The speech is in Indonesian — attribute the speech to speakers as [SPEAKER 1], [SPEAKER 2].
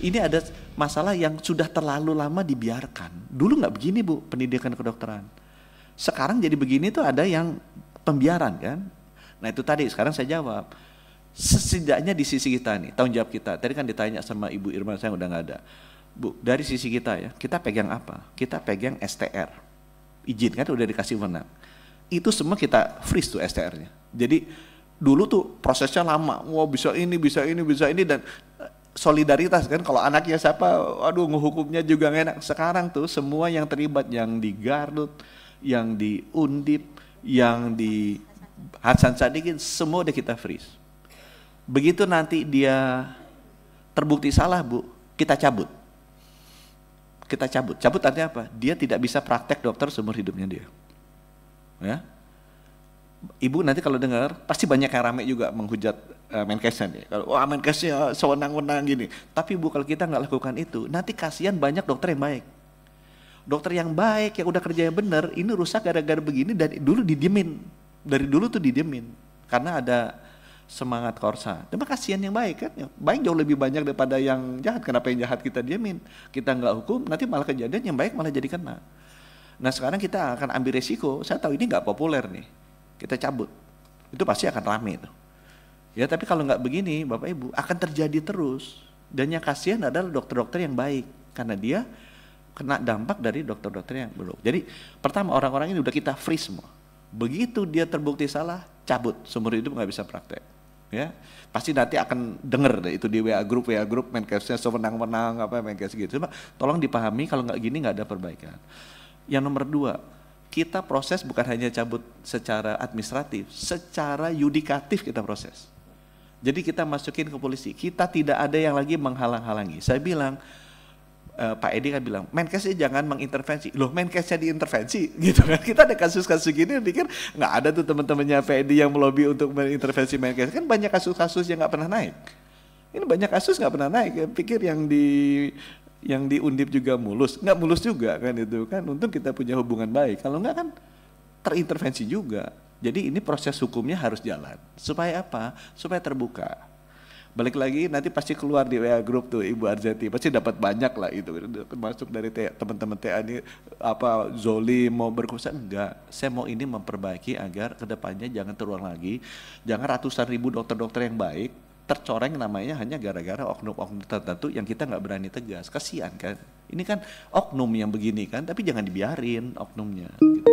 [SPEAKER 1] ini ada masalah yang sudah terlalu lama dibiarkan. Dulu nggak begini Bu, pendidikan kedokteran. Sekarang jadi begini tuh ada yang pembiaran kan. Nah itu tadi, sekarang saya jawab. Setidaknya di sisi kita nih, tanggung jawab kita. Tadi kan ditanya sama Ibu Irma, saya udah nggak ada. Bu, dari sisi kita ya, kita pegang apa? Kita pegang STR. Izin kan udah dikasih wewenang. Itu semua kita freeze tuh STR-nya. Jadi dulu tuh prosesnya lama. Wah bisa ini, dan solidaritas kan, kalau anaknya siapa, aduh ngehukumnya juga gak enak. Sekarang tuh semua yang terlibat, yang di Garut, yang di Undip, yang di Hasan Sadikin, semua udah kita freeze. Begitu nanti dia terbukti salah Bu, kita cabut. Kita cabut. Cabut artinya apa? Dia tidak bisa praktek dokter seumur hidupnya dia. Ya. Ibu nanti kalau dengar pasti banyak yang rame juga menghujat Menkesnya nih. Kalau wah Menkesnya sewenang-wenang gini. Tapi Bu, kalau kita nggak lakukan itu, nanti kasihan banyak dokter yang baik. Dokter yang baik yang udah kerja yang benar, ini rusak gara-gara begini dan dulu didiemin. Dari dulu tuh didiemin karena ada semangat korsa. Tapi kasihan yang baik kan, yang baik jauh lebih banyak daripada yang jahat. Kenapa yang jahat kita diemin? Kita nggak hukum, nanti malah kejadian yang baik malah jadi kena. Nah sekarang kita akan ambil resiko. Saya tahu ini nggak populer nih. Kita cabut, itu pasti akan rame tuh. Ya tapi kalau nggak begini Bapak Ibu akan terjadi terus. Dan yang kasihan adalah dokter-dokter yang baik karena dia kena dampak dari dokter-dokter yang belum. Jadi pertama orang-orang ini udah kita freeze semua. Begitu dia terbukti salah, cabut, seumur hidup nggak bisa praktek. Ya pasti nanti akan denger deh itu di WA group Menkesnya sewenang-wenang apa Menkes gitu. Cuma tolong dipahami kalau nggak gini nggak ada perbaikan. Yang nomor 2. Kita proses bukan hanya cabut secara administratif, secara yudikatif kita proses. Jadi kita masukin ke polisi, kita tidak ada yang lagi menghalang-halangi. Saya bilang, Pak Edi kan bilang, Menkesnya jangan mengintervensi. Loh Menkesnya diintervensi gitu kan. Kita ada kasus-kasus gini, pikir nggak ada tuh teman-temannya Pak Edi yang melobi untuk mengintervensi Menkes. Kan banyak kasus-kasus yang nggak pernah naik. Ini banyak kasus nggak pernah naik, pikir yang di Undip juga mulus, nggak mulus juga kan itu kan, untung kita punya hubungan baik, kalau nggak kan terintervensi juga. Jadi ini proses hukumnya harus jalan, supaya apa? Supaya terbuka. Balik lagi nanti pasti keluar di WA group tuh Ibu Arzeti, pasti dapat banyak lah itu, termasuk dari teman-teman TA ini apa zolim mau berkuasa, enggak. Saya mau ini memperbaiki agar kedepannya jangan terulang lagi, jangan ratusan ribu dokter-dokter yang baik tercoreng namanya hanya gara-gara oknum-oknum tertentu yang kita nggak berani tegas. Kasihan kan, ini kan oknum yang begini kan, tapi jangan dibiarin oknumnya gitu.